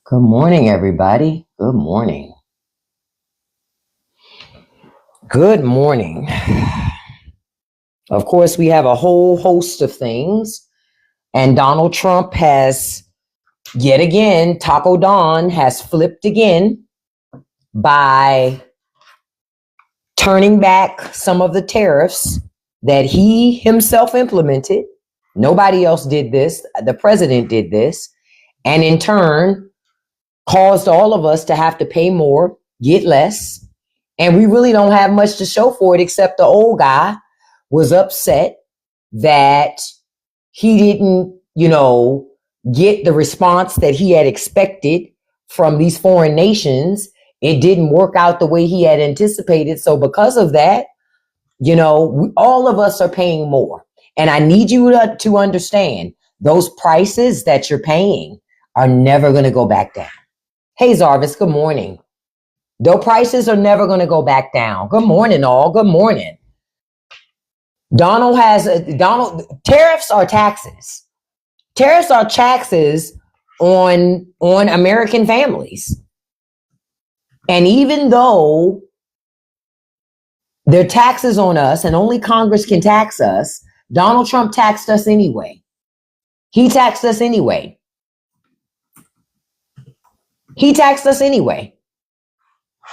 Good morning, everybody. Good morning. Good morning. Of course, we have a whole host of things, and Donald Trump has yet again, Taco Don has flipped again by turning back some of the tariffs that he himself implemented. Nobody else did this. The president did this, and in turn, caused all of us to have to pay more, get less. And we really don't have much to show for it, except the old guy was upset that he didn't, get the response that he had expected from these foreign nations. It didn't work out the way he had anticipated. So because of that, all of us are paying more. And I need you to understand those prices that you're paying are never going to go back down. Hey, Zarvis, good morning. Though prices are never going to go back down. Good morning, all. Good morning. Tariffs are taxes. Tariffs are taxes on American families. And even though they're taxes on us and only Congress can tax us, Donald Trump taxed us anyway. He taxed us anyway.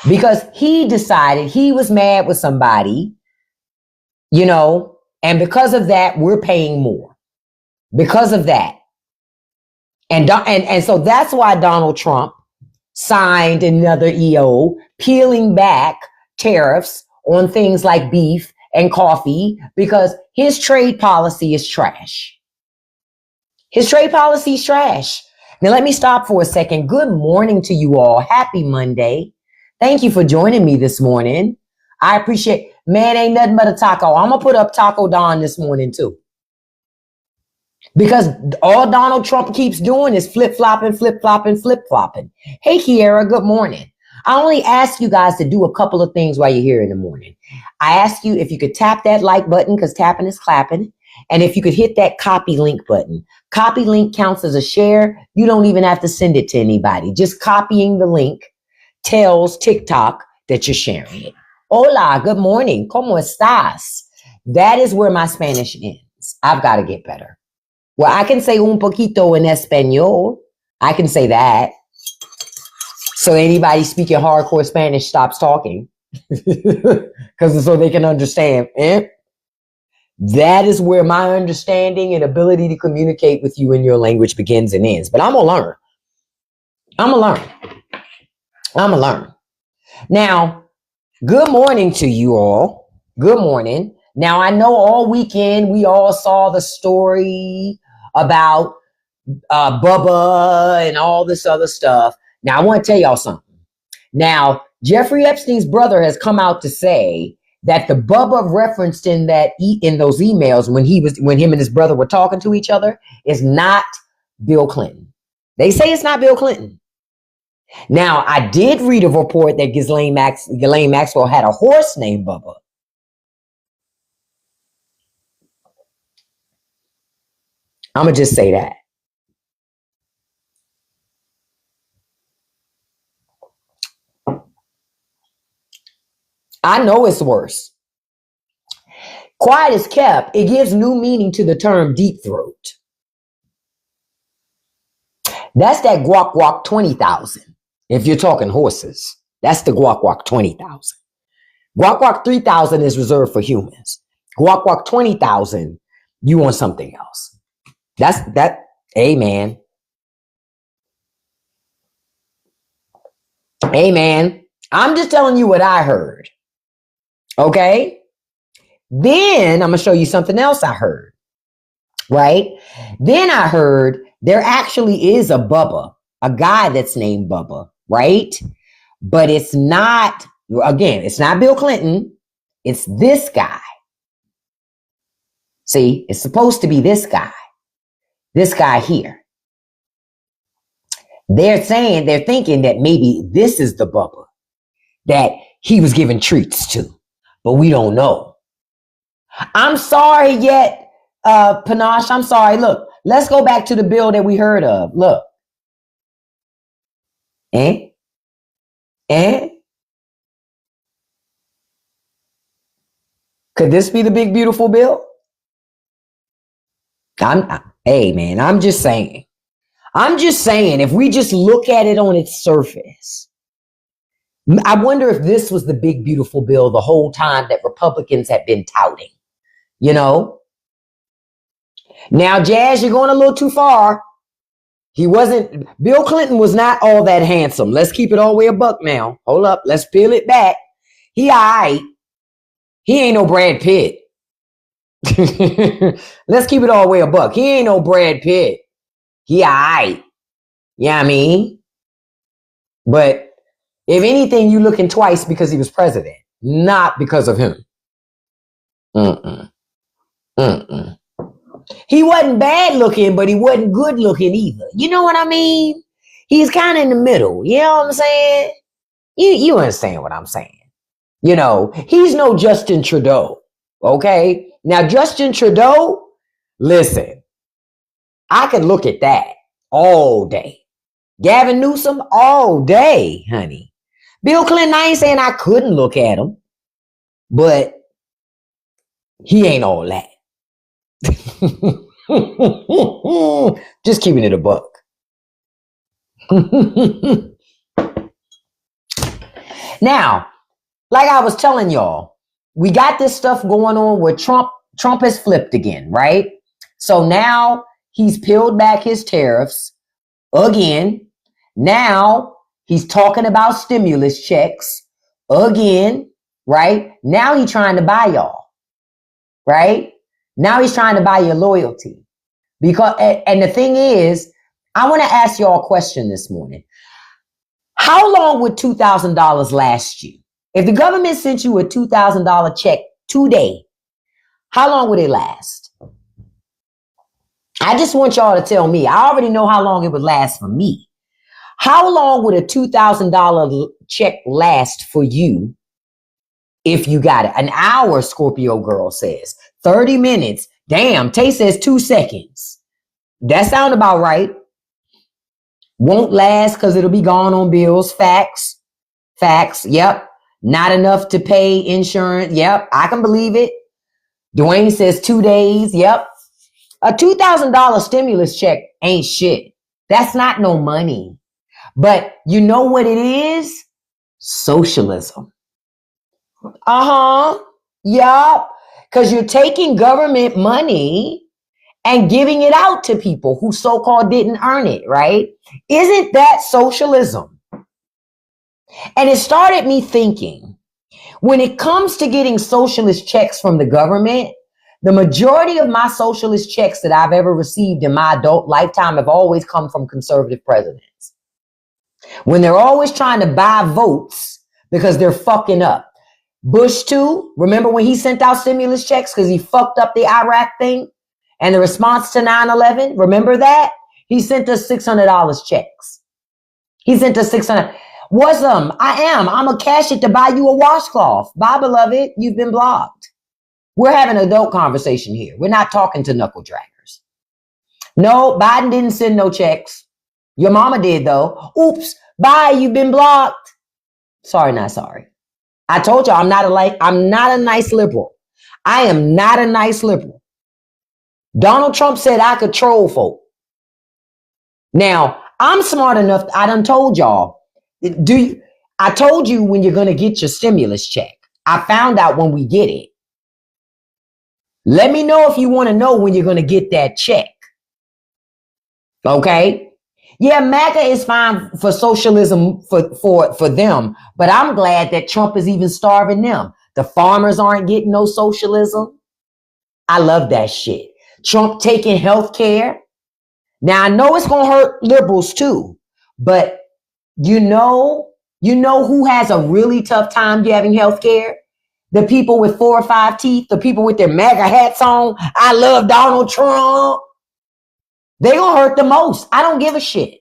Because he decided he was mad with somebody, and because of that, we're paying more. Because of that. And so that's why Donald Trump signed another EO peeling back tariffs on things like beef and coffee, because his trade policy is trash. His trade policy is trash. Now, let me stop for a second. Good morning to you all. Happy Monday. Thank you for joining me this morning. I appreciate, man, ain't nothing but a taco. I'm going to put up Taco Don this morning too. Because all Donald Trump keeps doing is flip-flopping. Hey, Kiara, good morning. I only ask you guys to do a couple of things while you're here in the morning. I ask you if you could tap that like button, because tapping is clapping. And if you could hit that copy link button. Copy link counts as a share. You don't even have to send it to anybody. Just copying the link tells TikTok that you're sharing it. Hola, good morning. ¿Cómo estás? That is where my Spanish ends. I've got to get better. Well, I can say un poquito en español. I can say that. So anybody speaking hardcore Spanish stops talking. Because so they can understand. That is where my understanding and ability to communicate with you in your language begins and ends. But I'm going to learn. Now, good morning to you all. Good morning. Now, I know all weekend we all saw the story about Bubba and all this other stuff. Now, I want to tell y'all something. Now, Jeffrey Epstein's brother has come out to say that the Bubba referenced in those emails when him and his brother were talking to each other is not Bill Clinton. They say it's not Bill Clinton. Now, I did read a report that Ghislaine Maxwell had a horse named Bubba. I'm going to just say that. I know it's worse. Quiet is kept. It gives new meaning to the term deep throat. That's that guac guac 20,000. If you're talking horses, that's the guac guac 20,000. Guac guac 3,000 is reserved for humans. Guac guac 20,000, you want something else. That's that. Amen. Amen. I'm just telling you what I heard. Okay. Then I'm going to show you something else I heard. Right. Then I heard there actually is a Bubba, a guy that's named Bubba. Right. But it's not Bill Clinton. It's this guy. See, it's supposed to be this guy here. They're thinking that maybe this is the Bubba that he was giving treats to, but we don't know. I'm sorry yet, Panache, I'm sorry. Look, let's go back to the bill that we heard of. Look. Eh? Eh? Could this be the big beautiful bill? Hey man, I'm just saying. I'm just saying, if we just look at it on its surface, I wonder if this was the big beautiful bill the whole time that Republicans had been touting. You know? Now, Jazz, you're going a little too far. Bill Clinton was not all that handsome. Let's keep it all the way a buck now. Hold up. Let's peel it back. He all right. He ain't no Brad Pitt. Let's keep it all the way a buck. He ain't no Brad Pitt. He all right. You know what I mean? But if anything, you looking twice because he was president, not because of him. Mm-mm. Mm-mm. He wasn't bad looking, but he wasn't good looking either. You know what I mean? He's kind of in the middle. You know what I'm saying? You understand what I'm saying? You know, he's no Justin Trudeau. Okay? Now, Justin Trudeau, listen, I could look at that all day. Gavin Newsom, all day, honey. Bill Clinton, I ain't saying I couldn't look at him, but he ain't all that. Just keeping it a buck. Now, like I was telling y'all, we got this stuff going on where Trump has flipped again, right? So now he's peeled back his tariffs again. Now he's talking about stimulus checks again, right? Now he's trying to buy y'all, right? Now he's trying to buy your loyalty. Because, and the thing is, I want to ask y'all a question this morning. How long would $2,000 last you? If the government sent you a $2,000 check today, how long would it last? I just want y'all to tell me. I already know how long it would last for me. How long would a $2,000 check last for you if you got it? An hour, Scorpio Girl says. 30 minutes. Damn, Tay says 2 seconds. That sound about right. Won't last because it'll be gone on bills. Facts. Yep. Not enough to pay insurance. Yep. I can believe it. Dwayne says 2 days. Yep. A $2,000 stimulus check ain't shit. That's not no money. But you know what it is? Socialism. Yup. Because you're taking government money and giving it out to people who so-called didn't earn it, right? Isn't that socialism? And it started me thinking, when it comes to getting socialist checks from the government, the majority of my socialist checks that I've ever received in my adult lifetime have always come from conservative presidents. When they're always trying to buy votes because they're fucking up. Bush too, remember when he sent out stimulus checks because he fucked up the Iraq thing and the response to 9/11? Remember that? He sent us $600 checks. He sent us $600. I'm a cash it to buy you a washcloth. Bye, beloved. You've been blocked. We're having an adult conversation here. We're not talking to knuckle draggers. No, Biden didn't send no checks. Your mama did though. Oops. Bye. You've been blocked. Sorry, not sorry. I told you I'm not a nice liberal. I am not a nice liberal. Donald Trump said I could troll folk. Now, I'm smart enough. I done told y'all. I told you when you're going to get your stimulus check. I found out when we get it. Let me know if you want to know when you're going to get that check. Okay? Yeah, MAGA is fine for socialism for them, but I'm glad that Trump is even starving them. The farmers aren't getting no socialism. I love that shit. Trump taking health care. Now, I know it's going to hurt liberals too, but you know who has a really tough time having health care? The people with 4 or 5 teeth, the people with their MAGA hats on. I love Donald Trump. They're going to hurt the most. I don't give a shit.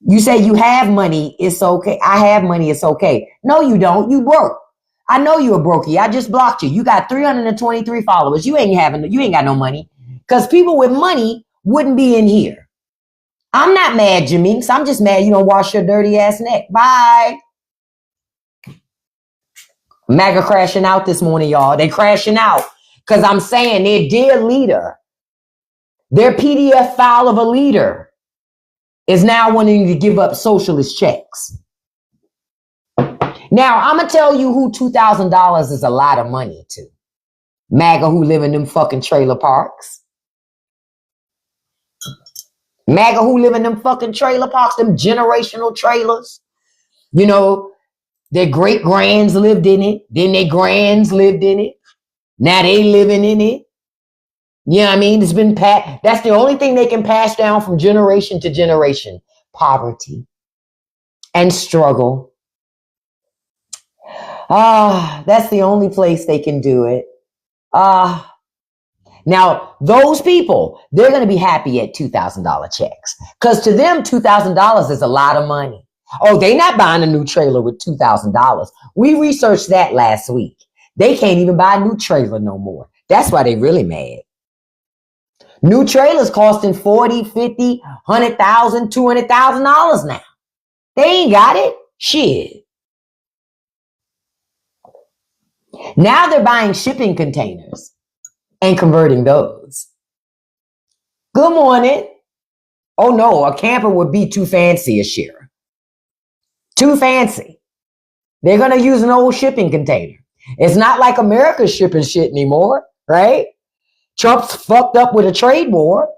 You say you have money, it's okay. I have money, it's okay. No, you don't. You broke. I know you're a brokey. I just blocked you. You got 323 followers. You ain't got no money. Because people with money wouldn't be in here. I'm not mad, Jameeks. I'm just mad you don't wash your dirty ass neck. Bye. MAGA crashing out this morning, y'all. They crashing out because I'm saying their dear leader, their PDF file of a leader is now wanting to give up socialist checks. Now, I'm going to tell you who $2,000 is a lot of money to. MAGA who live in them fucking trailer parks. MAGA who live in them fucking trailer parks, them generational trailers. You know, their great grands lived in it. Then their grands lived in it. Now they living in it. You know what I mean? It's been that's the only thing they can pass down from generation to generation. Poverty and struggle. That's the only place they can do it. Now, those people, they're going to be happy at $2,000 checks because to them, $2,000 is a lot of money. Oh, they not buying a new trailer with $2,000. We researched that last week. They can't even buy a new trailer no more. That's why they really mad. New trailers costing $40,000, $50,000, $100,000, $200,000 now. They ain't got it. Shit. Now they're buying shipping containers and converting those. Good morning. Oh no, a camper would be too fancy a share. Too fancy. They're going to use an old shipping container. It's not like America's shipping shit anymore, right? Trump's fucked up with a trade war.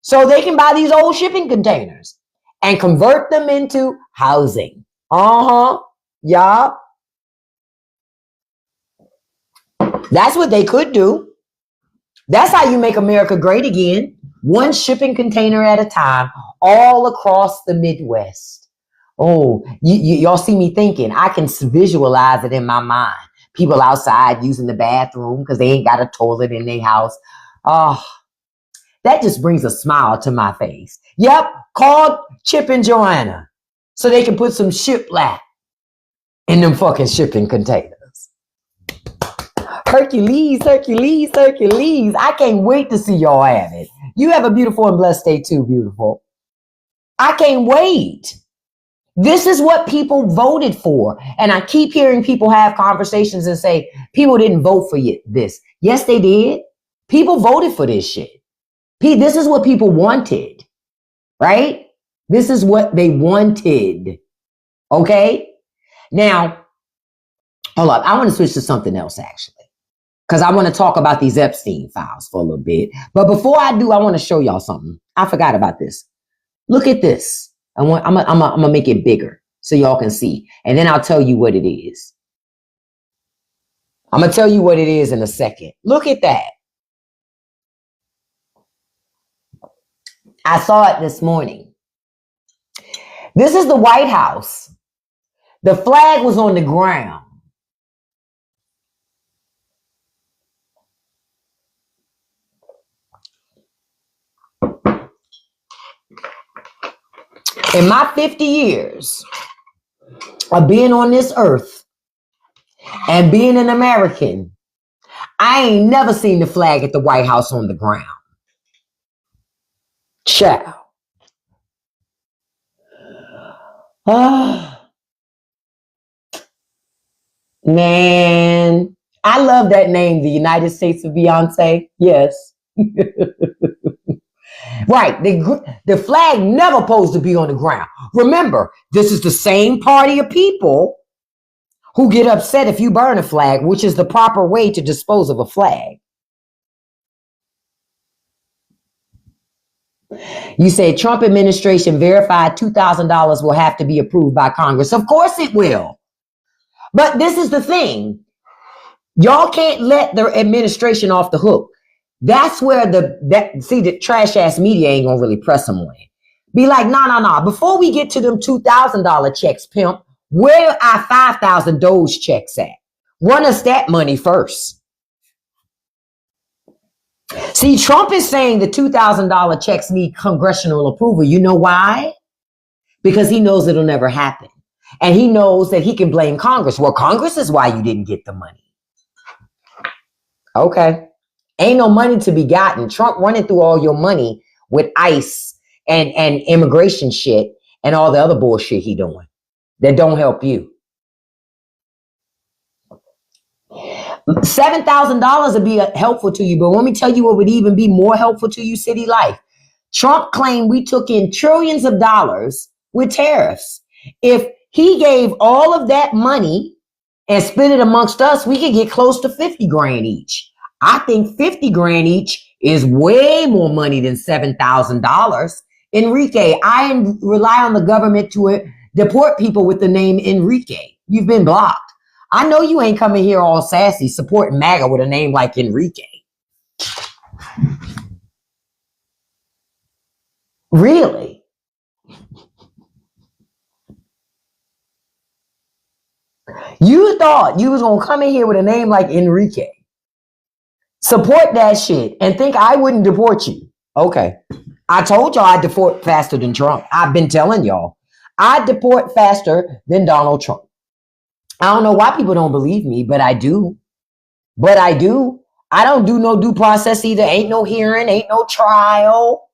So they can buy these old shipping containers and convert them into housing. Yeah. That's what they could do. That's how you make America great again. One shipping container at a time, all across the Midwest. Oh, y'all see me thinking. I can visualize it in my mind. People outside using the bathroom because they ain't got a toilet in their house. Oh, that just brings a smile to my face. Yep, call Chip and Joanna so they can put some shiplap in them fucking shipping containers. Hercules, Hercules, Hercules. I can't wait to see y'all have it. You have a beautiful and blessed day too, beautiful. I can't wait. This is what people voted for. And I keep hearing people have conversations and say, people didn't vote for this. Yes, they did. People voted for this shit. This is what people wanted, right? This is what they wanted. Okay? Now, hold up. I want to switch to something else, actually. Because I want to talk about these Epstein files for a little bit. But before I do, I want to show y'all something. I forgot about this. Look at this. I'm gonna make it bigger so y'all can see. And then I'll tell you what it is. I'm going to tell you what it is in a second. Look at that. I saw it this morning. This is the White House. The flag was on the ground. In my 50 years of being on this earth and being an American, I ain't never seen the flag at the White House on the ground. Child. Man, I love that name, the United States of Beyonce. Yes. Right. The flag never supposed to be on the ground. Remember, this is the same party of people who get upset if you burn a flag, which is the proper way to dispose of a flag. You say Trump administration verified $2,000 will have to be approved by Congress. Of course it will. But this is the thing. Y'all can't let the administration off the hook. That's where the trash ass media ain't gonna really press them on it. Be like, nah. Before we get to them $2,000 checks, pimp, where are 5,000 Doge checks at? Run us that money first. See, Trump is saying the $2,000 checks need congressional approval. You know why? Because he knows it'll never happen. And he knows that he can blame Congress. Well, Congress is why you didn't get the money. Okay. Ain't no money to be gotten. Trump running through all your money with ICE and immigration shit and all the other bullshit he doing that don't help you. $7,000 would be helpful to you, but let me tell you what would even be more helpful to you, City Life. Trump claimed we took in trillions of dollars with tariffs. If he gave all of that money and split it amongst us, we could get close to 50 grand each. I think 50 grand each is way more money than $7,000. Enrique, I rely on the government to deport people with the name Enrique. You've been blocked. I know you ain't coming here all sassy supporting MAGA with a name like Enrique. Really? You thought you was going to come in here with a name like Enrique, support that shit, and think I wouldn't deport you. Okay. I told y'all I'd deport faster than Trump. I've been telling y'all. I'd deport faster than Donald Trump. I don't know why people don't believe me, but I do. I don't do no due process either. Ain't no hearing, ain't no trial.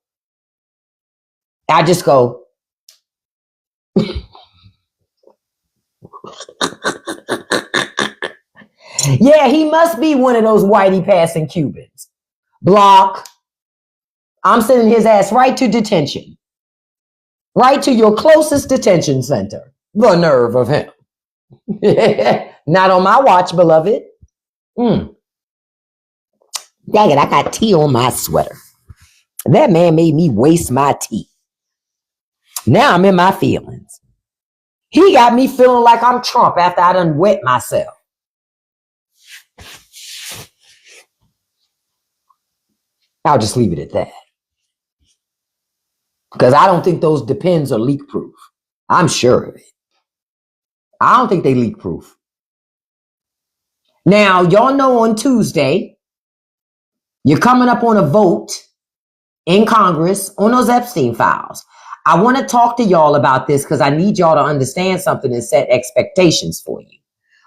I just go. Yeah, he must be one of those whitey passing Cubans. Block. I'm sending his ass right to detention. Right to your closest detention center. The nerve of him. Not on my watch, beloved. Dang it, I got tea on my sweater. That man made me waste my tea. Now I'm in my feelings. He got me feeling like I'm Trump after I done wet myself. I'll just leave it at that. Because I don't think those Depends are leak proof. I'm sure of it. I don't think they leak proof. Now, y'all know on Tuesday, you're coming up on a vote in Congress on those Epstein files. I want to talk to y'all about this because I need y'all to understand something and set expectations for you.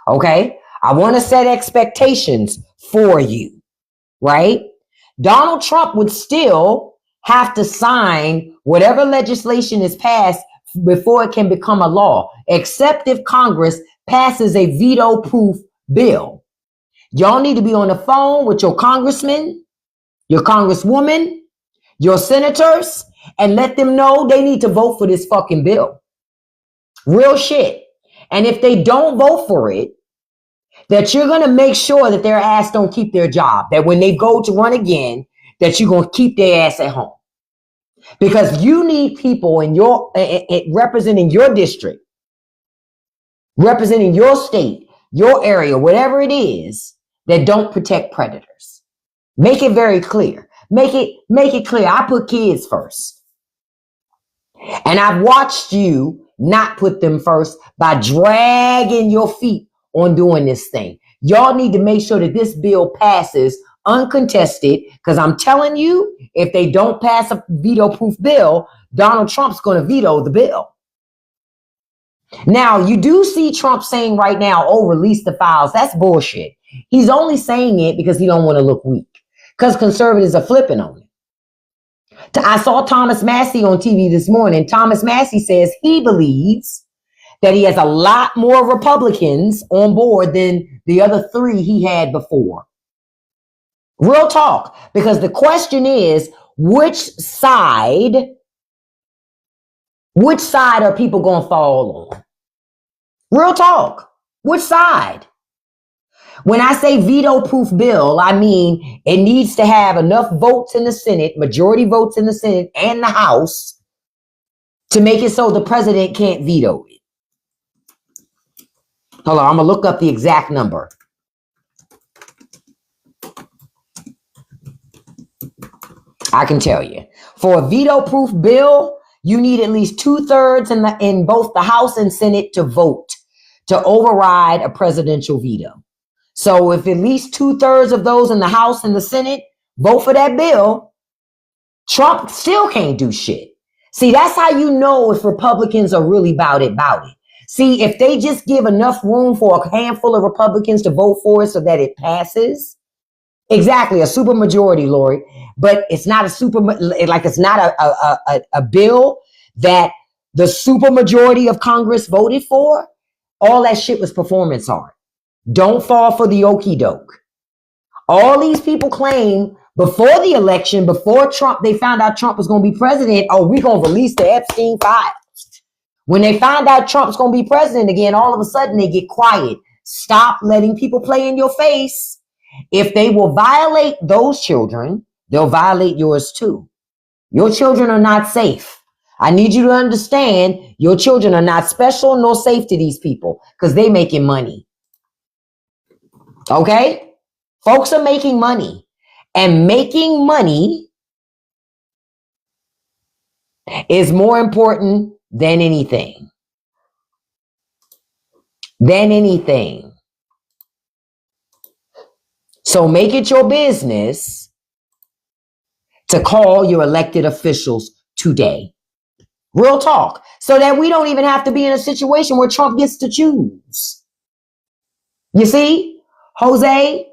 Okay? I want to set expectations for you, right? Donald Trump would still have to sign whatever legislation is passed before it can become a law, except if Congress passes a veto-proof bill. Y'all need to be on the phone with your congressman, your congresswoman, your senators, and let them know they need to vote for this fucking bill. Real shit. And if they don't vote for it, that you're going to make sure that their ass don't keep their job, that when they go to run again, that you're going to keep their ass at home. Because you need people in your representing your district, representing your state, your area, whatever it is, that don't protect predators. Make it very clear. Make it clear. I put kids first. And I've watched you not put them first by dragging your feet on doing this thing. Y'all need to make sure that this bill passes uncontested, because I'm telling you, if they don't pass a veto-proof bill, Donald Trump's going to veto the bill. Now, you do see Trump saying right now, oh, release the files. That's bullshit. He's only saying it because he don't want to look weak, because conservatives are flipping on it. I saw Thomas Massey on TV this morning. Thomas Massey says he believes that he has a lot more Republicans on board than the other three he had before. Real talk, because the question is, which side are people going to fall on? Real talk. Which side? When I say veto-proof bill, I mean it needs to have enough votes in the Senate, majority votes in the Senate and the House, to make it so the president can't veto it. Hold on, I'm going to look up the exact number. I can tell you. For a veto-proof bill, you need at least 2/3 in both the House and Senate to vote to override a presidential veto. So if at least 2/3 of those in the House and the Senate vote for that bill, Trump still can't do shit. See, that's how you know if Republicans are really about it. See, if they just give enough room for a handful of Republicans to vote for it so that it passes, Exactly, a super majority, Lori. But it's not a super, like it's not a bill that the super majority of Congress voted for. All that shit was performance art. Don't fall for the okie doke. All these people claim before the election, before Trump, they found out Trump was going to be president. Oh, we're going to release the Epstein files. When they find out Trump's going to be president again, all of a sudden they get quiet. Stop letting people play in your face. If they will violate those children, they'll violate yours too. Your children are not safe. I need you to understand your children are not special nor safe to these people because they're making money. Okay? Folks are making money, and making money is more important than anything. Than anything. So make it your business to call your elected officials today. Real talk. So that we don't even have to be in a situation where Trump gets to choose. You see? Jose,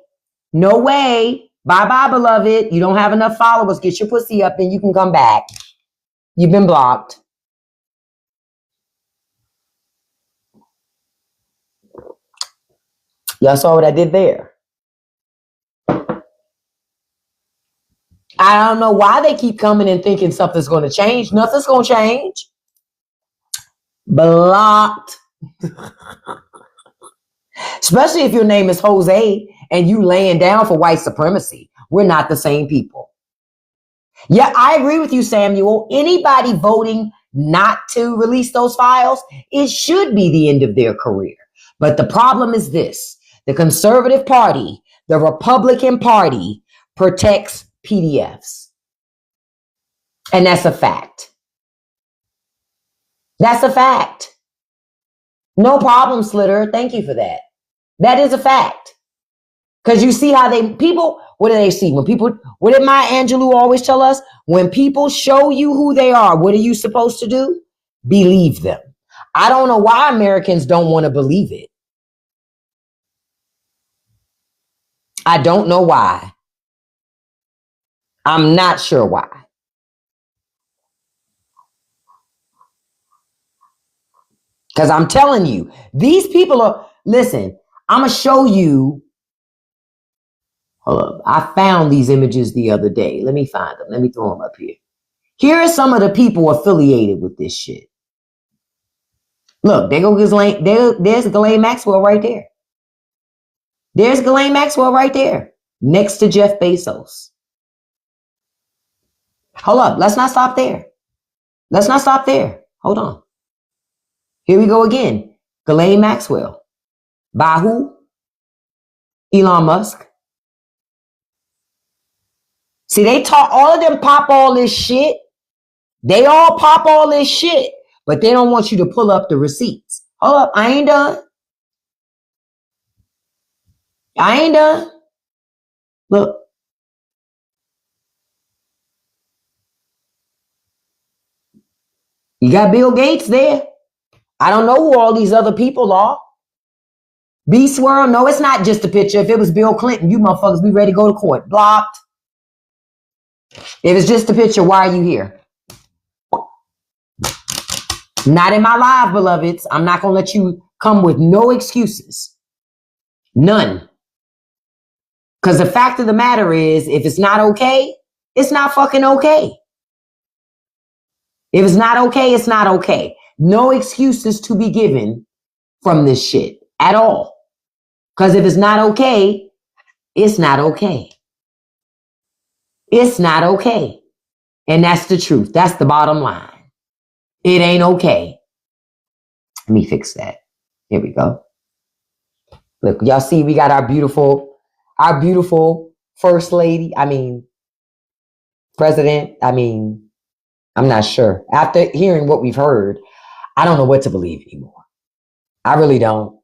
no way. Bye-bye, beloved. You don't have enough followers. Get your pussy up and you can come back. You've been blocked. Y'all saw what I did there. I don't know why they keep coming and thinking something's going to change. Nothing's going to change. Blocked. Especially if your name is Jose and you laying down for white supremacy. We're not the same people. Yeah, I agree with you, Samuel. Anybody voting not to release those files, it should be the end of their career. But the problem is this. The conservative party, the Republican Party protects PDFs. And that's a fact. That's a fact. No problem, Slitter. Thank you for that. That is a fact. Because you see how people, what do they see? When people, what did Maya Angelou always tell us? When people show you who they are, what are you supposed to do? Believe them. I don't know why Americans don't want to believe it. I don't know why. I'm not sure why. Because I'm telling you, these people are, listen, I'm going to show you. Hold up. I found these images the other day. Let me find them. Let me throw them up here. Here are some of the people affiliated with this shit. Look, there goes Ghislaine. There's Ghislaine Maxwell right there. There's Ghislaine Maxwell right there. Next to Jeff Bezos. Hold up. Let's not stop there. Let's not stop there. Hold on. Here we go again. Ghislaine Maxwell. By who? Elon Musk. See, they talk, all of them pop all this shit. They all pop all this shit, but they don't want you to pull up the receipts. Hold up. I ain't done. I ain't done. Look. You got Bill Gates there. I don't know who all these other people are. B-Swirl, no, it's not just a picture. If it was Bill Clinton, you motherfuckers be ready to go to court. Blocked. If it's just a picture, why are you here? Not in my live, beloveds. I'm not going to let you come with no excuses. None. Because the fact of the matter is, if it's not okay, it's not fucking okay. If it's not okay, it's not okay. No excuses to be given from this shit at all. Because if it's not okay, it's not okay. It's not okay. And that's the truth. That's the bottom line. It ain't okay. Let me fix that. Here we go. Look, y'all see we got our beautiful first lady. President. I'm not sure. After hearing what we've heard, I don't know what to believe anymore. I really don't.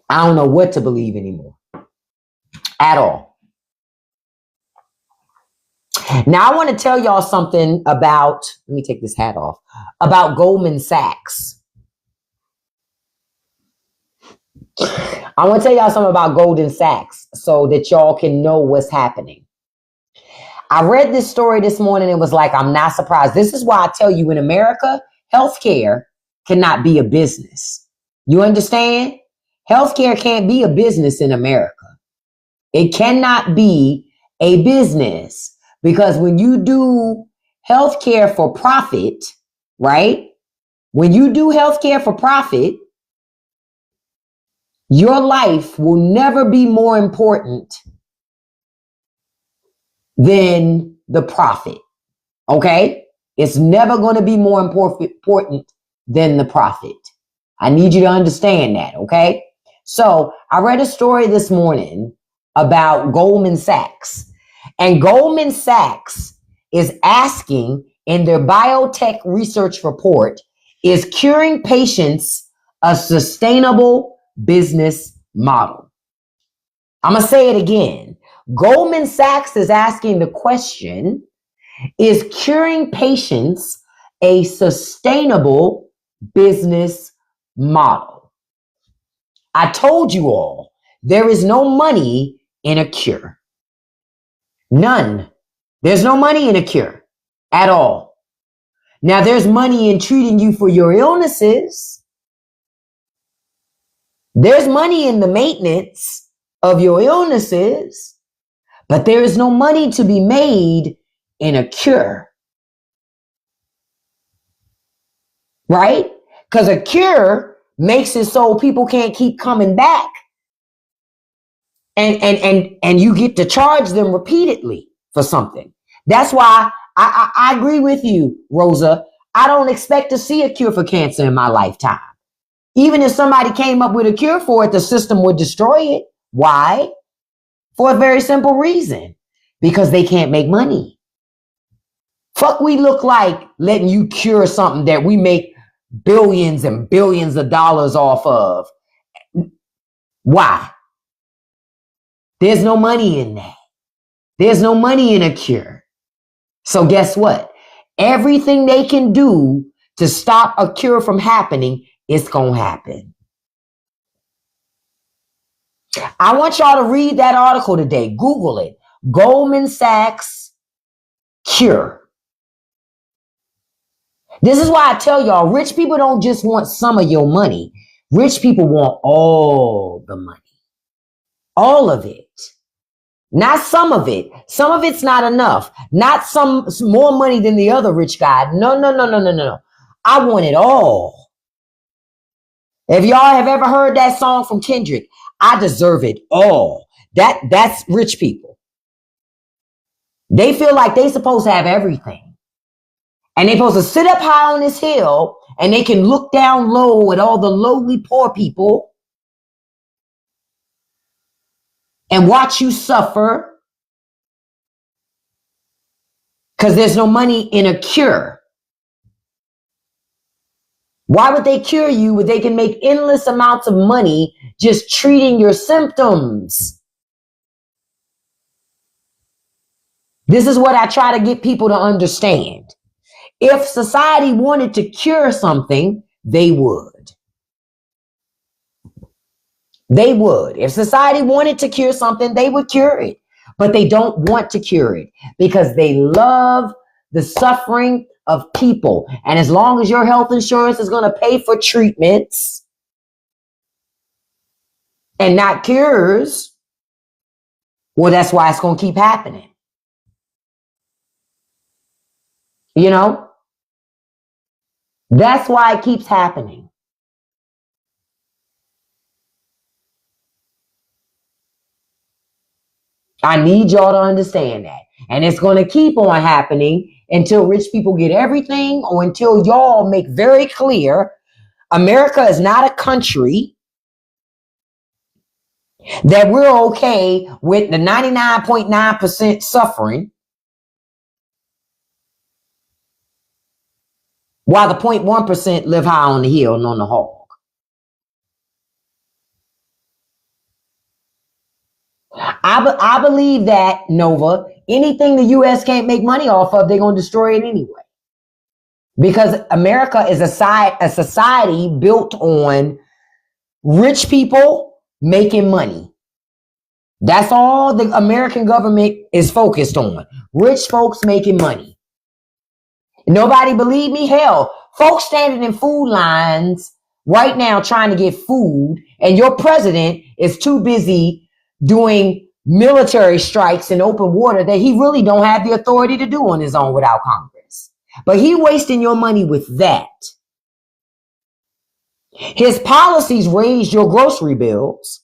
I don't know what to believe anymore. At all. Now I want to tell y'all something about, let me take this hat off, about Goldman Sachs. I want to tell y'all something about Goldman Sachs so that y'all can know what's happening. I read this story this morning and was like, I'm not surprised. This is why I tell you in America, healthcare cannot be a business. You understand? Healthcare can't be a business in America. It cannot be a business because when you do healthcare for profit, right? When you do healthcare for profit, your life will never be more important than the profit. Okay? It's never going to be more important than the profit. I need you to understand that. Okay? So I read a story this morning about Goldman Sachs, and Goldman Sachs is asking in their biotech research report, is curing patients a sustainable business model? I'm going to say it again. Goldman Sachs is asking the question, is curing patients a sustainable business model? I told you all, there is no money in a cure. None. There's no money in a cure at all. Now, there's money in treating you for your illnesses. There's money in the maintenance of your illnesses, but there is no money to be made in a cure. Right? Because a cure makes it so people can't keep coming back. And you get to charge them repeatedly for something. That's why I agree with you, Rosa. I don't expect to see a cure for cancer in my lifetime. Even if somebody came up with a cure for it, the system would destroy it. Why? For a very simple reason. Because they can't make money. Fuck we look like letting you cure something that we make billions and billions of dollars off of. Why? There's no money in that. There's no money in a cure. So guess what? Everything they can do to stop a cure from happening, it's going to happen. I want y'all to read that article today. Google it. Goldman Sachs cure. This is why I tell y'all, rich people don't just want some of your money. Rich people want all the money. All of it. Not some of it. Some of it's not enough. Not some more money than the other rich guy. No. I want it all. If y'all have ever heard that song from Kendrick, I deserve it all. That's rich people. They feel like they supposed to have everything. And they supposed to sit up high on this hill and they can look down low at all the lowly poor people and watch you suffer because there's no money in a cure. Why would they cure you when they can make endless amounts of money just treating your symptoms? This is what I try to get people to understand. If society wanted to cure something, they would. They would. If society wanted to cure something, they would cure it. But they don't want to cure it because they love the suffering of people. And as long as your health insurance is going to pay for treatments and not cures, well, that's why it's going to keep happening. You know? That's why it keeps happening. I need y'all to understand that. And it's going to keep on happening until rich people get everything or until y'all make very clear America is not a country that we're okay with the 99.9% suffering while the 0.1% live high on the hill and on the hog. I believe that, Nova, anything the U.S. can't make money off of, they're going to destroy it anyway. Because America is a society built on Rich people making money. That's all the American government is focused on. Rich folks making money. Nobody believe me? Hell, folks standing in food lines right now trying to get food, and your president is too busy doing military strikes in open water that he really don't have the authority to do on his own without Congress. But he wasting your money with that. His policies raised your grocery bills,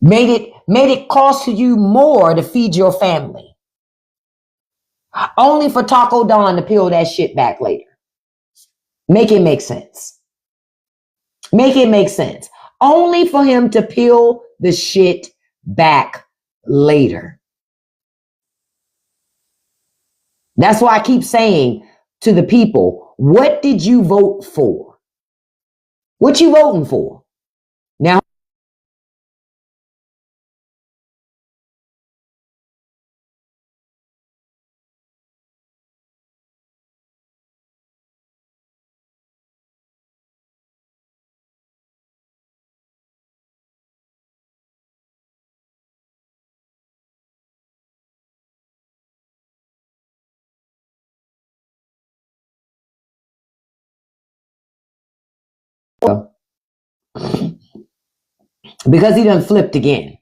made it cost you more to feed your family, only for Taco Don to peel that shit back later. Make it make sense. Make it make sense. Only for him to peel the shit back later. That's why I keep saying to the people, what did you vote for? What you voting for? Now, because he done flipped again.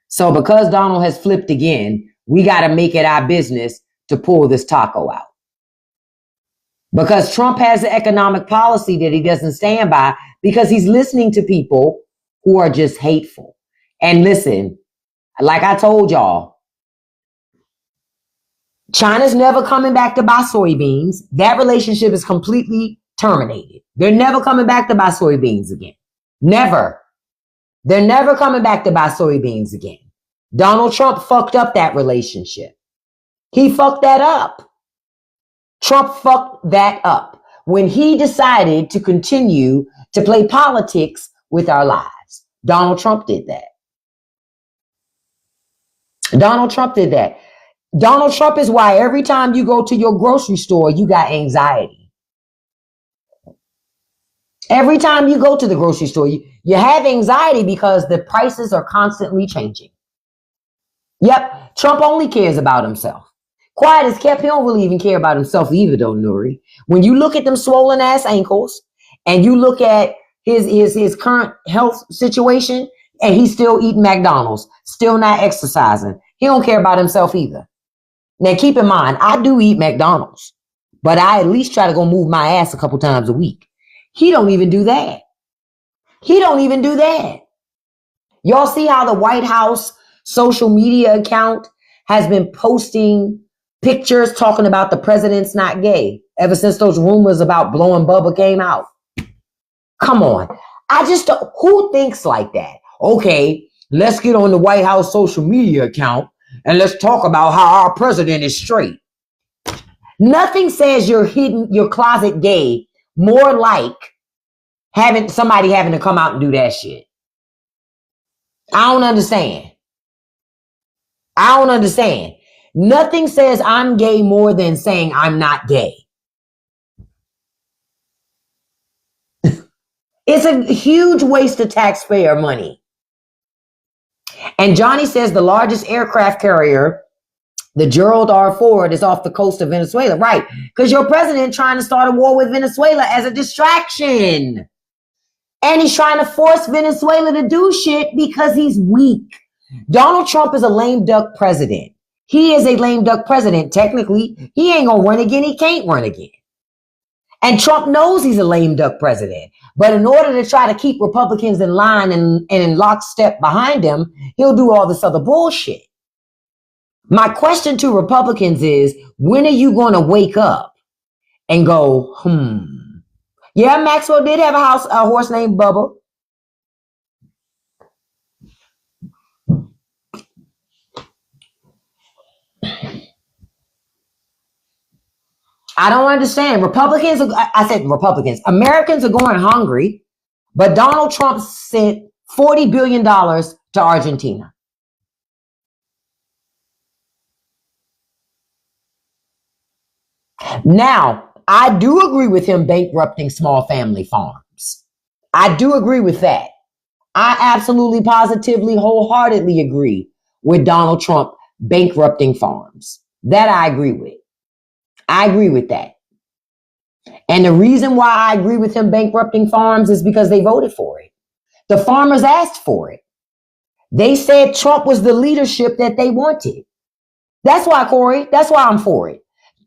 So because Donald has flipped again, we got to make it our business to pull this taco out. Because Trump has an economic policy that he doesn't stand by because he's listening to people who are just hateful. And listen, like I told y'all, China's never coming back to buy soybeans. That relationship is completely terminated. They're never coming back to buy soybeans again. Never. They're never coming back to buy soybeans again. Donald Trump fucked up that relationship. He fucked that up. Trump fucked that up when he decided to continue to play politics with our lives. Donald Trump did that. Donald Trump did that. Donald Trump is why every time you go to your grocery store, you got anxiety. Every time you go to the grocery store, you have anxiety because the prices are constantly changing. Yep, Trump only cares about himself. Quiet as kept, he don't really even care about himself either, though, Nuri. When you look at them swollen ass ankles and you look at his current health situation, and he's still eating McDonald's, still not exercising, he don't care about himself either. Now, keep in mind, I do eat McDonald's, but I at least try to go move my ass a couple times a week. He don't even do that. He don't even do that. Y'all see how the White House social media account has been posting pictures talking about the president's not gay ever since those rumors about blowing Bubba came out? Come on. I just don't, who thinks like that? Okay, let's get on the White House social media account and let's talk about how our president is straight. Nothing says you're hidden, your closet gay more like somebody having to come out and do that shit. I don't understand. I don't understand. Nothing says I'm gay more than saying I'm not gay. It's a huge waste of taxpayer money. And Johnny says the largest aircraft carrier, the Gerald R. Ford, is off the coast of Venezuela. Right, because your president trying to start a war with Venezuela as a distraction. And he's trying to force Venezuela to do shit because he's weak. Donald Trump is a lame duck president. He is a lame duck president. Technically, he ain't gonna run again. He can't run again. And Trump knows he's a lame duck president. But in order to try to keep Republicans in line and in lockstep behind him, he'll do all this other bullshit. My question to Republicans is, when are you going to wake up and go, yeah, Maxwell did have a horse named Bubba. I don't understand. Americans are going hungry, but Donald Trump sent $40 billion to Argentina. Now, I do agree with him bankrupting small family farms. I do agree with that. I absolutely, positively, wholeheartedly agree with Donald Trump bankrupting farms. That I agree with. I agree with that. And the reason why I agree with him bankrupting farms is because they voted for it. The farmers asked for it. They said Trump was the leadership that they wanted. That's why, Corey, that's why I'm for it.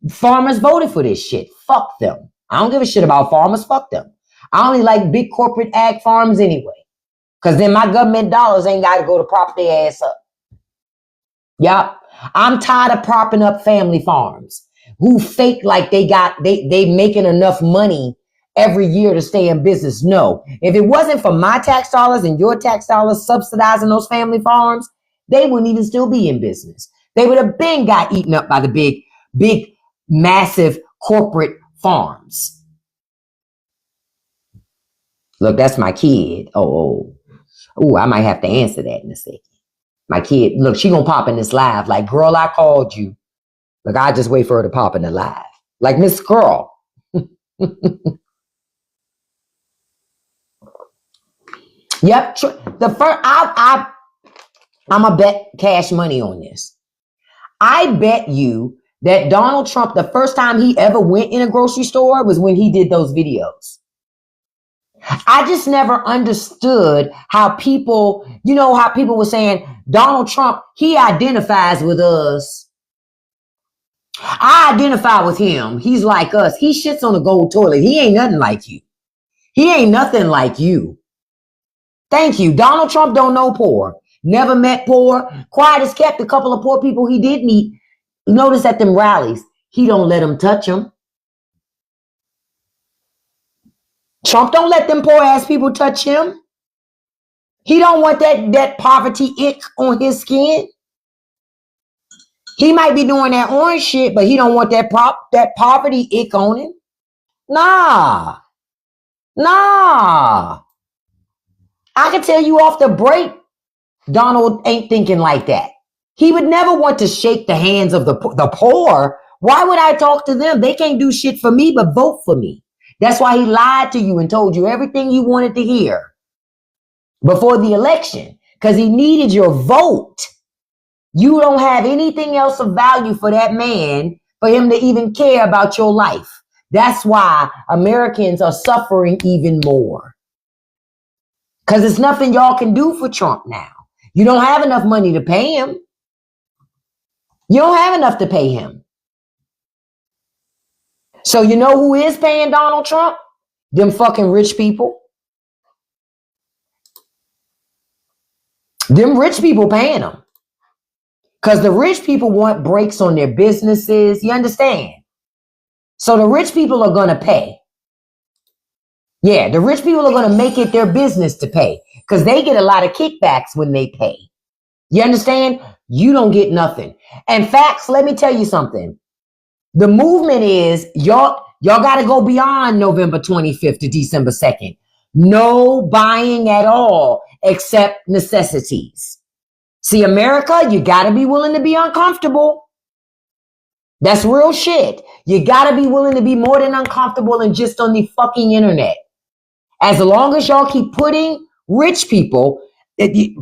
Farmers voted for this shit. Fuck them. I don't give a shit about farmers. Fuck them. I only like big corporate ag farms anyway. Because then my government dollars ain't got to go to prop their ass up. Yup. I'm tired of propping up family farms who fake like they making enough money every year to stay in business. No. If it wasn't for my tax dollars and your tax dollars subsidizing those family farms, they wouldn't even still be in business. They would have been got eaten up by the big, massive corporate farms. Look, that's my kid. Oh, I might have to answer that in a second. My kid, look, she gonna pop in this live. Like, girl, I called you. Look, I just wait for her to pop in the live. Like, Miss Girl. Yep. The first, I'm a bet cash money on this. I bet you that Donald Trump, the first time he ever went in a grocery store was when he did those videos. I just never understood how people, how people were saying, Donald Trump, he identifies with us. I identify with him. He's like us. He shits on the gold toilet. He ain't nothing like you. He ain't nothing like you. Thank you. Donald Trump don't know poor. Never met poor. Quiet as kept. A couple of poor people he did meet. Notice at them rallies, he don't let them touch him. Trump don't let them poor ass people touch him. He don't want that poverty ick on his skin. He might be doing that orange shit, but he don't want that poverty ick on him. Nah. I can tell you off the break, Donald ain't thinking like that. He would never want to shake the hands of the poor. Why would I talk to them? They can't do shit for me but vote for me. That's why he lied to you and told you everything you wanted to hear before the election, because he needed your vote. You don't have anything else of value for that man for him to even care about your life. That's why Americans are suffering even more. Because there's nothing y'all can do for Trump now. You don't have enough money to pay him. You don't have enough to pay him. So you know who is paying Donald Trump? Them fucking rich people. Them rich people paying him. Because the rich people want breaks on their businesses. You understand? So the rich people are going to pay. Yeah, the rich people are going to make it their business to pay. Because they get a lot of kickbacks when they pay. You understand? You don't get nothing. And facts, let me tell you something. The movement is y'all got to go beyond November 25th to December 2nd. No buying at all except necessities. See, America, you got to be willing to be uncomfortable. That's real shit. You got to be willing to be more than uncomfortable and just on the fucking internet. As long as y'all keep putting rich people,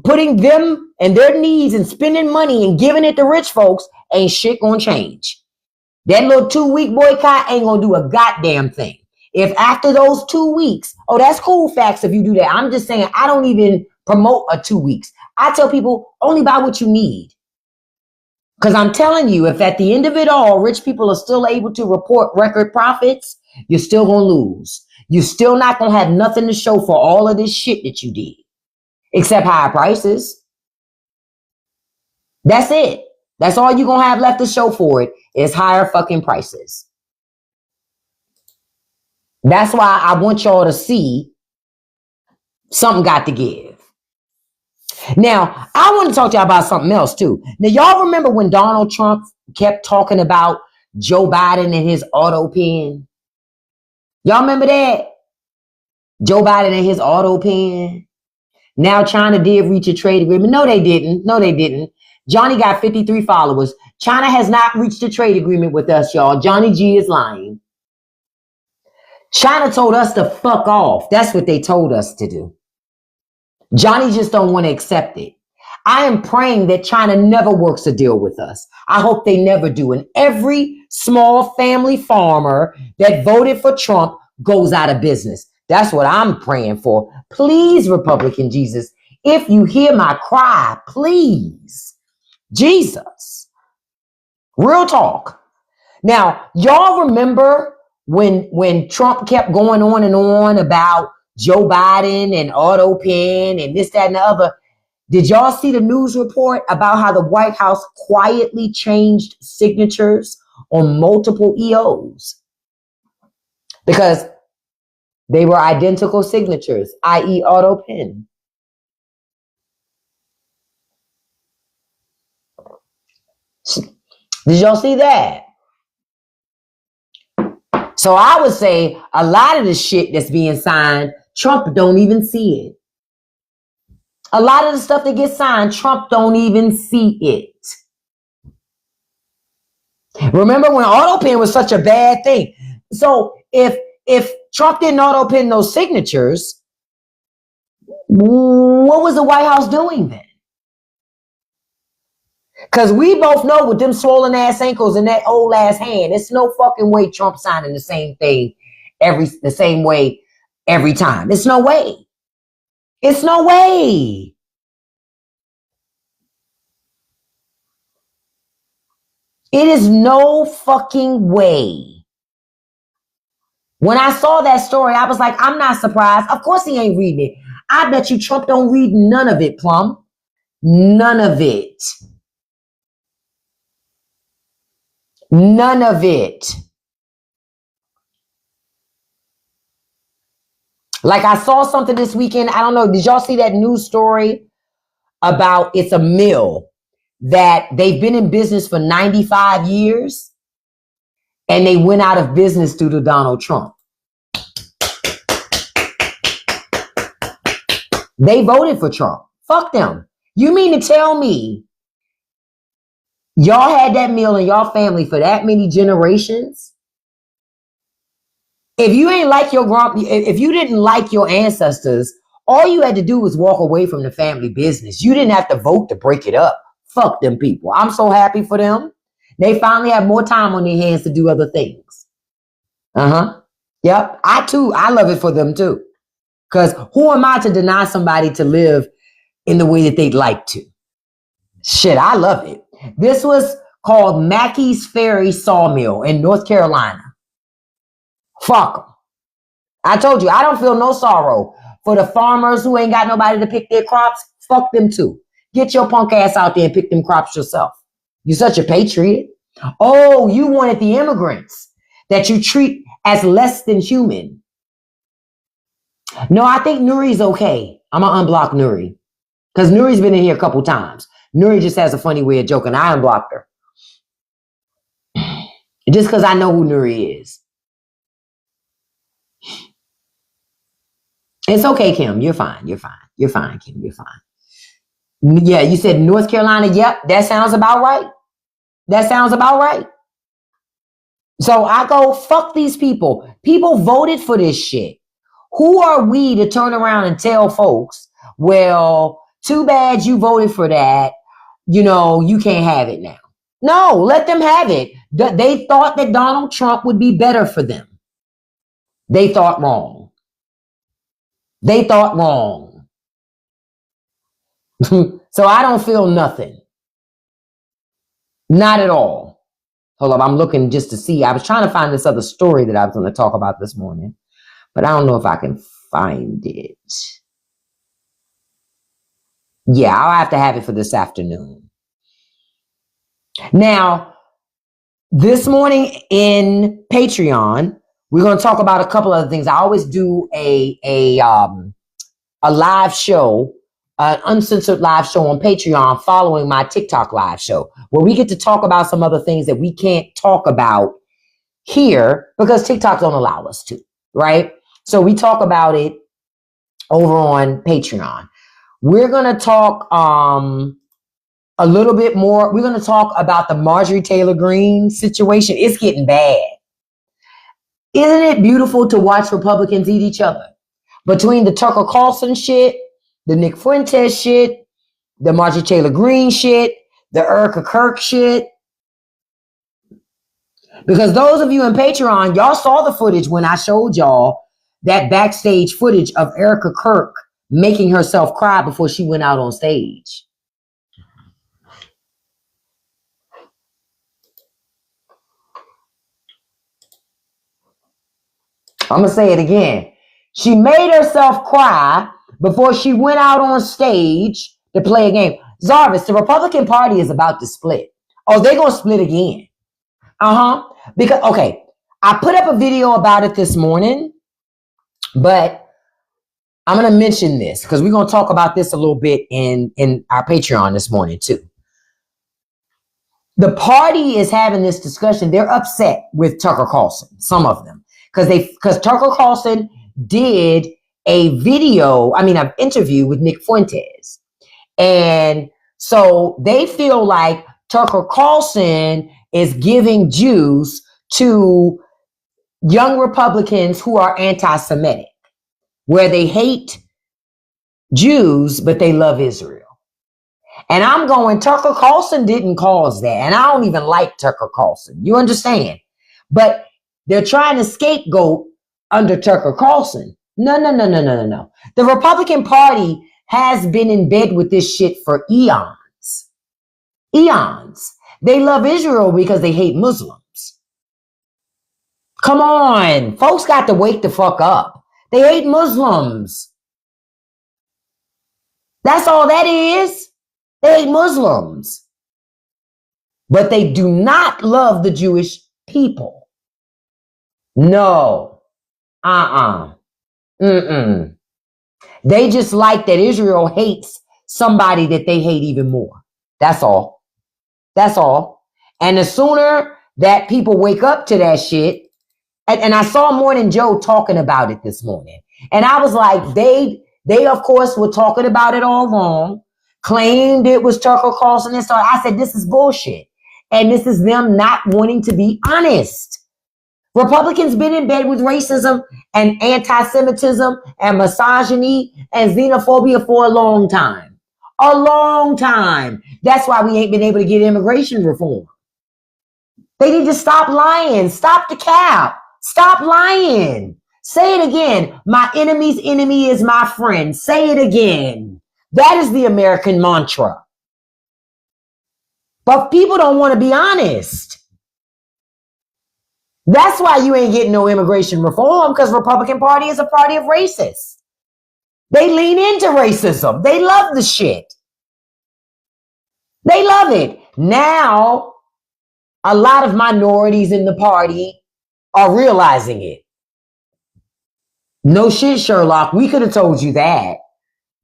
putting them and their needs and spending money and giving it to rich folks, ain't shit gonna change. That little 2-week boycott ain't gonna do a goddamn thing. If after those 2 weeks, that's cool facts if you do that. I'm just saying, I don't even promote a 2 weeks. I tell people only buy what you need. Because I'm telling you, if at the end of it all, rich people are still able to report record profits, you're still going to lose. You're still not going to have nothing to show for all of this shit that you did. Except higher prices. That's it. That's all you're going to have left to show for it is higher fucking prices. That's why I want y'all to see something got to give. Now, I want to talk to y'all about something else too. Now, y'all remember when Donald Trump kept talking about Joe Biden and his auto pen? Y'all remember that? Joe Biden and his auto pen. Now China did reach a trade agreement. No, they didn't. Johnny got 53 followers. China has not reached a trade agreement with us, y'all. Johnny G is lying. China told us to fuck off. That's what they told us to do. Johnny just don't want to accept it. I am praying that China never works a deal with us. I hope they never do. And every small family farmer that voted for Trump goes out of business. That's what I'm praying for. Please, Republican Jesus, if you hear my cry, please, Jesus. Real talk. Now, y'all remember when Trump kept going on and on about Joe Biden and auto pen and this, that, and the other? Did y'all see the news report about how the White House quietly changed signatures on multiple EOs? Because they were identical signatures, i.e. auto pen. Did y'all see that? So I would say a lot of the shit that's being signed, Trump don't even see it. A lot of the stuff that gets signed, Trump don't even see it. Remember when auto pen was such a bad thing? So if Trump didn't auto pen those signatures, what was the White House doing then? Because we both know with them swollen ass ankles and that old ass hand, it's no fucking way Trump signing the same thing the same way every time. It's no way. It's no way. It is no fucking way. When I saw that story, I was like, I'm not surprised. Of course he ain't reading it. I bet you Trump don't read none of it, Plum. None of it. None of it. Like I saw something this weekend. I don't know. Did y'all see that news story about it's a mill that they've been in business for 95 years and they went out of business due to Donald Trump? They voted for Trump. Fuck them. You mean to tell me y'all had that meal in y'all family for that many generations? If you ain't like if you didn't like your ancestors, all you had to do was walk away from the family business. You didn't have to vote to break it up. Fuck them people. I'm so happy for them. They finally have more time on their hands to do other things. Yep. I love it for them too. Because who am I to deny somebody to live in the way that they'd like to? Shit, I love it. This was called Mackey's Ferry Sawmill in North Carolina. Fuck them. I told you, I don't feel no sorrow for the farmers who ain't got nobody to pick their crops. Fuck them too. Get your punk ass out there and pick them crops yourself. You're such a patriot. Oh, you wanted the immigrants that you treat as less than human. No, I think Nuri's okay. I'm going to unblock Nuri. Because Nuri's been in here a couple times. Nuri just has a funny way of joking. I unblocked her. Just because I know who Nuri is. It's okay, Kim. You're fine. You're fine. You're fine, Kim. You're fine. Yeah, you said North Carolina. Yep, that sounds about right. That sounds about right. So I go, fuck these people. People voted for this shit. Who are we to turn around and tell folks, well, too bad you voted for that. You know, you can't have it now. No, let them have it. They thought that Donald Trump would be better for them. They thought wrong. They thought wrong. So I don't feel nothing. Not at all. Hold up, I'm looking just to see. I was trying to find this other story that I was going to talk about this morning, but I don't know if I can find it. Yeah, I'll have to have it for this afternoon. Now, this morning in Patreon, we're going to talk about a couple other things. I always do a live show, an uncensored live show on Patreon following my TikTok live show, where we get to talk about some other things that we can't talk about here because TikTok don't allow us to, right? So we talk about it over on Patreon. We're going to talk a little bit more. We're going to talk about the Marjorie Taylor Greene situation. It's getting bad. Isn't it beautiful to watch Republicans eat each other? Between the Tucker Carlson shit, the Nick Fuentes shit, the Marjorie Taylor Greene shit, the Erica Kirk shit. Because those of you in Patreon, y'all saw the footage when I showed y'all that backstage footage of Erica Kirk making herself cry before she went out on stage. I'm going to say it again. She made herself cry before she went out on stage to play a game. Zarvis, the Republican Party is about to split. Oh, they're going to split again. Because, okay, I put up a video about it this morning, but I'm going to mention this because we're going to talk about this a little bit in our Patreon this morning too. The party is having this discussion. They're upset with Tucker Carlson, some of them, because Tucker Carlson did an interview with Nick Fuentes. And so they feel like Tucker Carlson is giving juice to young Republicans who are anti-Semitic, where they hate Jews, but they love Israel. And I'm going, Tucker Carlson didn't cause that. And I don't even like Tucker Carlson. You understand? But they're trying to scapegoat under Tucker Carlson. No. The Republican Party has been in bed with this shit for eons. Eons. They love Israel because they hate Muslims. Come on. Folks got to wake the fuck up. They hate Muslims. That's all that is. They hate Muslims. But they do not love the Jewish people. No. They just like that Israel hates somebody that they hate even more. That's all. That's all. And the sooner that people wake up to that shit, and I saw Morning Joe talking about it this morning. And I was like, they of course were talking about it all wrong, claimed it was Tucker Carlson and so I said, this is bullshit. And this is them not wanting to be honest. Republicans been in bed with racism and anti-Semitism and misogyny and xenophobia for a long time. A long time. That's why we ain't been able to get immigration reform. They need to stop lying. Stop the cap. Stop lying. Say it again. My enemy's enemy is my friend. Say it again. That is the American mantra. But people don't want to be honest. That's why you ain't getting no immigration reform, because Republican Party is a party of racists. They lean into racism. They love the shit. They love it. Now, a lot of minorities in the party are realizing it. No shit, Sherlock. We could have told you that.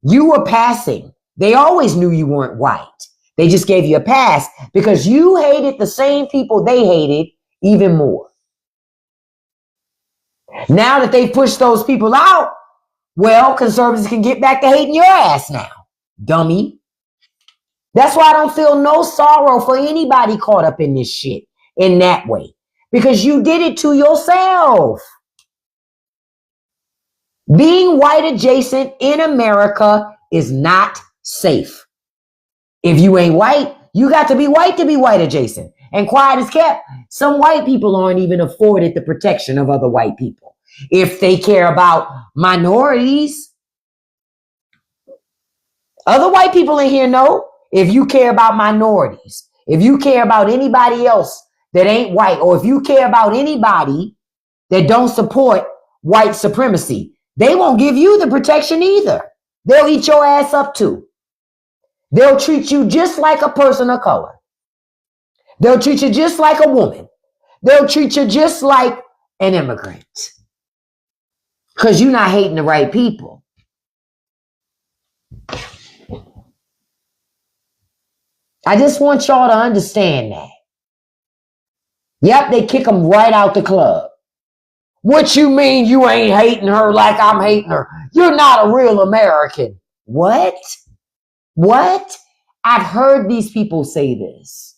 You were passing. They always knew you weren't white. They just gave you a pass because you hated the same people they hated even more. Now that they pushed those people out, well, conservatives can get back to hating your ass now, dummy. That's why I don't feel no sorrow for anybody caught up in this shit in that way, because you did it to yourself. Being white adjacent in America is not safe. If you ain't white, you got to be white adjacent. And quiet as kept, some white people aren't even afforded the protection of other white people. If they care about minorities, other white people in here know, if you care about minorities, if you care about anybody else that ain't white, or if you care about anybody that don't support white supremacy, they won't give you the protection either. They'll eat your ass up too. They'll treat you just like a person of color. They'll treat you just like a woman. They'll treat you just like an immigrant. Because you're not hating the right people. I just want y'all to understand that. Yep, they kick them right out the club. What you mean you ain't hating her like I'm hating her? You're not a real American. What? What? I've heard these people say this.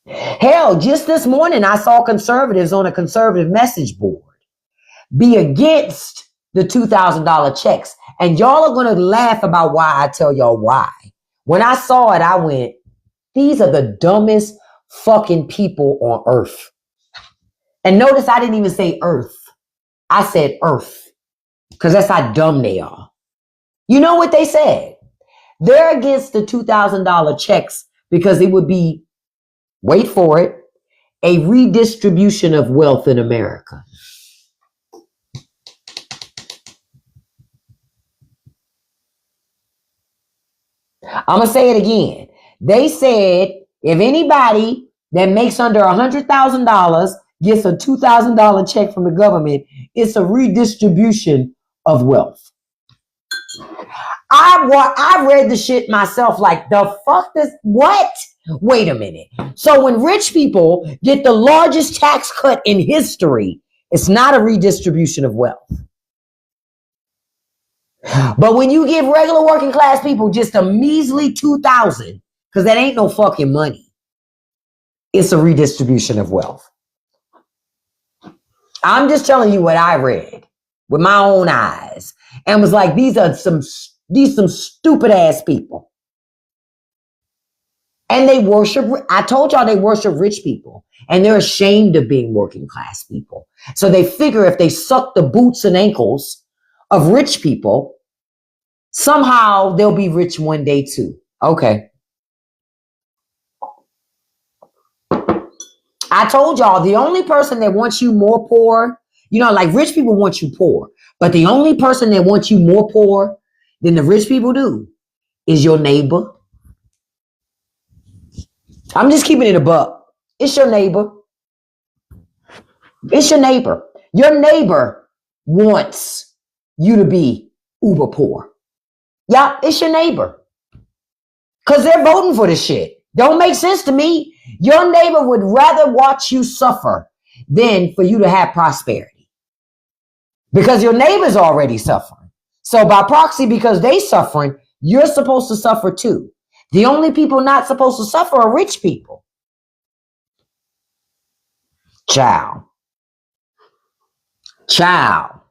Hell, just this morning, I saw conservatives on a conservative message board be against the $2,000 checks. And y'all are going to laugh about why I tell y'all why. When I saw it, I went, these are the dumbest fucking people on earth. And notice I didn't even say earth. I said earth because that's how dumb they are. You know what they said? They're against the $2,000 checks because it would be, wait for it, a redistribution of wealth in America. I'm going to say it again. They said if anybody that makes under $100,000 gets a $2,000 check from the government, it's a redistribution of wealth. I read the shit myself like, the fuck this, what? Wait a minute. So when rich people get the largest tax cut in history, it's not a redistribution of wealth. But when you give regular working class people just a measly $2,000, because that ain't no fucking money, it's a redistribution of wealth. I'm just telling you what I read with my own eyes and was like, these some stupid ass people. And they worship, I told y'all they worship rich people and they're ashamed of being working class people. So they figure if they suck the boots and ankles of rich people, somehow they'll be rich one day too. Okay. I told y'all the only person that wants you more poor, you know, like rich people want you poor, but the only person that wants you more poor than the rich people do is your neighbor. I'm just keeping it a buck. It's your neighbor. It's your neighbor. Your neighbor wants you to be uber poor. Yeah, it's your neighbor. Because they're voting for this shit. Don't make sense to me. Your neighbor would rather watch you suffer than for you to have prosperity. Because your neighbor's already suffering. So by proxy, because they suffering, you're supposed to suffer too. The only people not supposed to suffer are rich people. Ciao. Ciao.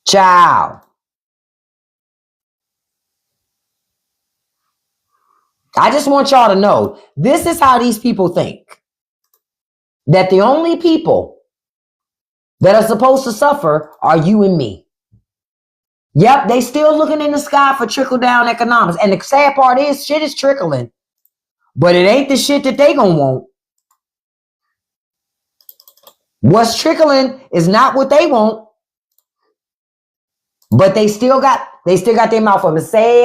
Ciao. I just want y'all to know, this is how these people think. That the only people that are supposed to suffer are you and me. Yep, they still looking in the sky for trickle-down economics. And the sad part is, shit is trickling. But it ain't the shit that they gonna want. What's trickling is not what they want. But they still got their mouth open. Say,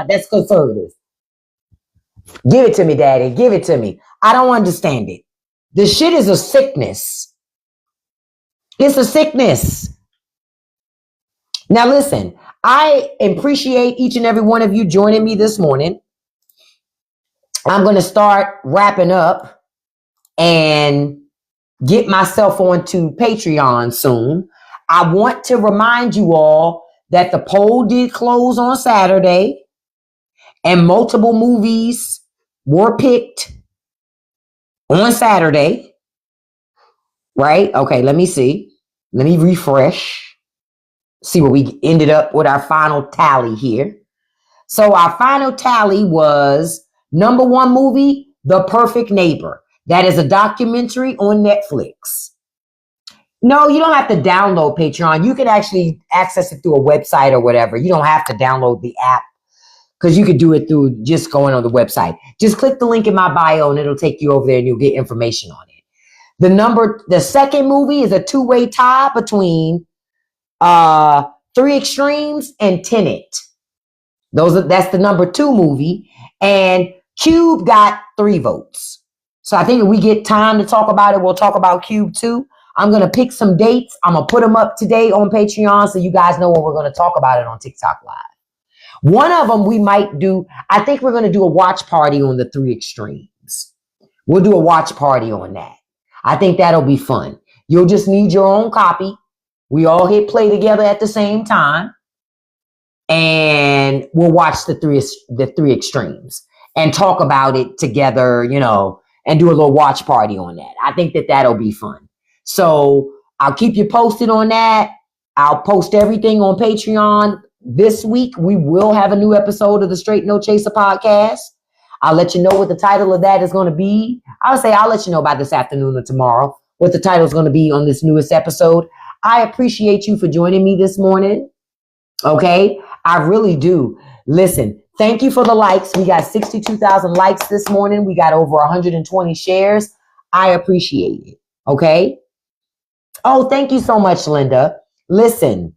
that's conservative. Give it to me, daddy. Give it to me. I don't understand it. The shit is a sickness. It's a sickness. Now listen, I appreciate each and every one of you joining me this morning. I'm going to start wrapping up and get myself onto Patreon soon. I want to remind you all that the poll did close on Saturday and multiple movies were picked on Saturday. Right? Okay, let me see. Let me refresh. See where we ended up with our final tally here. So our final tally was number one movie, The Perfect Neighbor. That is a documentary on Netflix. No, you don't have to download Patreon. You can actually access it through a website or whatever. You don't have to download the app because you could do it through just going on the website. Just click the link in my bio and it'll take you over there and you'll get information on it. The second movie is a two-way tie between Three Extremes and Tenet. That's the number two movie. And Cube got 3 votes. So I think if we get time to talk about it, we'll talk about Cube too. I'm going to pick some dates. I'm going to put them up today on Patreon so you guys know when we're going to talk about it on TikTok Live. One of them we might do, I think we're going to do a watch party on the Three Extremes. We'll do a watch party on that. I think that'll be fun. You'll just need your own copy. We all hit play together at the same time. And we'll watch the three extremes. and talk about it together, and do a little watch party on that. I think that that'll be fun. So I'll keep you posted on that. I'll post everything on Patreon. This week, we will have a new episode of the Straight No Chaser podcast. I'll let you know what the title of that is going to be. I'll let you know by this afternoon or tomorrow what the title is going to be on this newest episode. I appreciate you for joining me this morning. Okay? I really do. Listen, thank you for the likes. We got 62,000 likes this morning. We got over 120 shares. I appreciate it. Okay? Oh, thank you so much, Linda. Listen,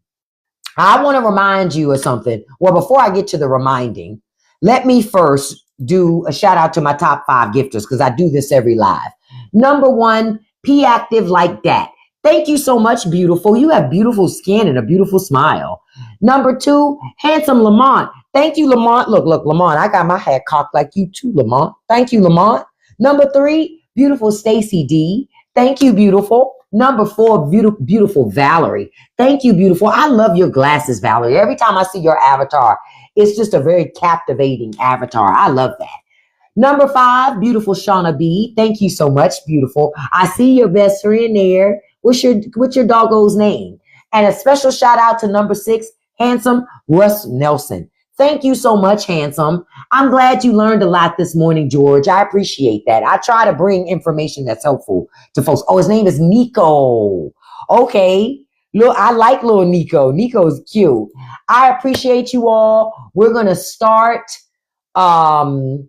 I want to remind you of something. Well, before I get to the reminding, let me first do a shout out to my top 5 gifters because I do this every live. Number 1, P Active Like That. Thank you so much, beautiful. You have beautiful skin and a beautiful smile. Number 2, Handsome Lamont. Thank you, Lamont. Look, Lamont, I got my head cocked like you too, Lamont. Thank you, Lamont. Number 3, beautiful Stacy D. Thank you, beautiful. Number 4, beautiful Valerie. Thank you, beautiful. I love your glasses, Valerie. Every time I see your avatar, it's just a very captivating avatar. I love that. Number 5, beautiful Shauna B. Thank you so much, beautiful. I see your best friend there. What's your doggo's name? And a special shout out to number 6, handsome Russ Nelson. Thank you so much, handsome. I'm glad you learned a lot this morning, George. I appreciate that. I try to bring information that's helpful to folks. Oh, his name is Nico. Okay. Look, I like little Nico. Nico's cute. I appreciate you all. We're going to start over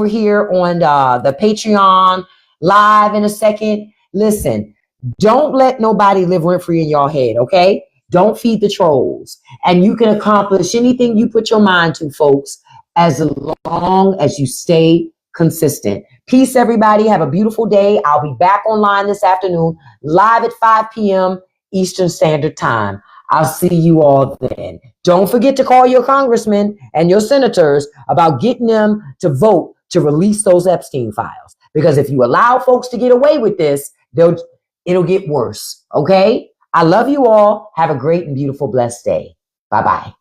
here on the Patreon live in a second. Listen, don't let nobody live rent-free in your head, okay? Don't feed the trolls. And you can accomplish anything you put your mind to, folks, as long as you stay consistent. Peace, everybody. Have a beautiful day. I'll be back online this afternoon, live at 5 p.m. Eastern Standard Time. I'll see you all then. Don't forget to call your congressmen and your senators about getting them to vote to release those Epstein files. Because if you allow folks to get away with this, it'll get worse. Okay? I love you all. Have a great and beautiful, blessed day. Bye-bye.